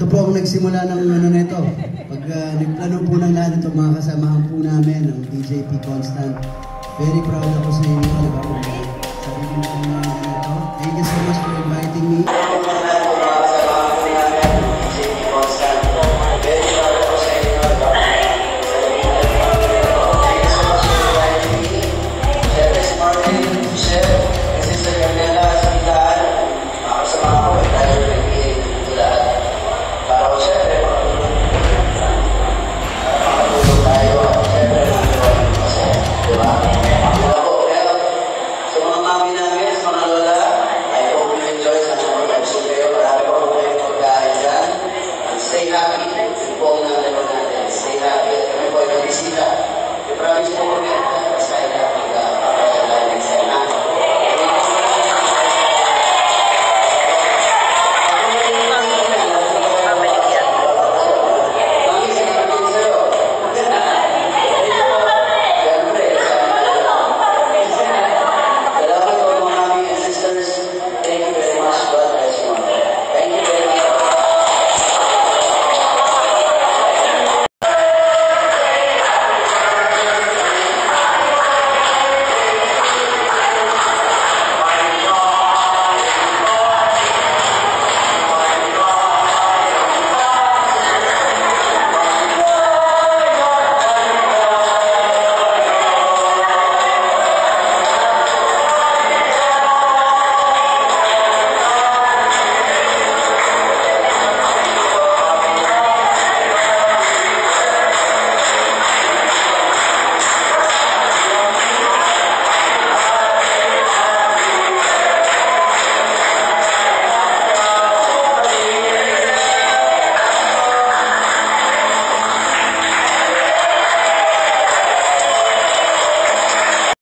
Ito po ang nagsimula ng ano nito. Pag nagplano po ng lahat ito, mga kasamahan po namin, ang DJP Constant. Very proud ako sa inyo. Diba po? Sabi ko na ito. Thank you so much for inviting me.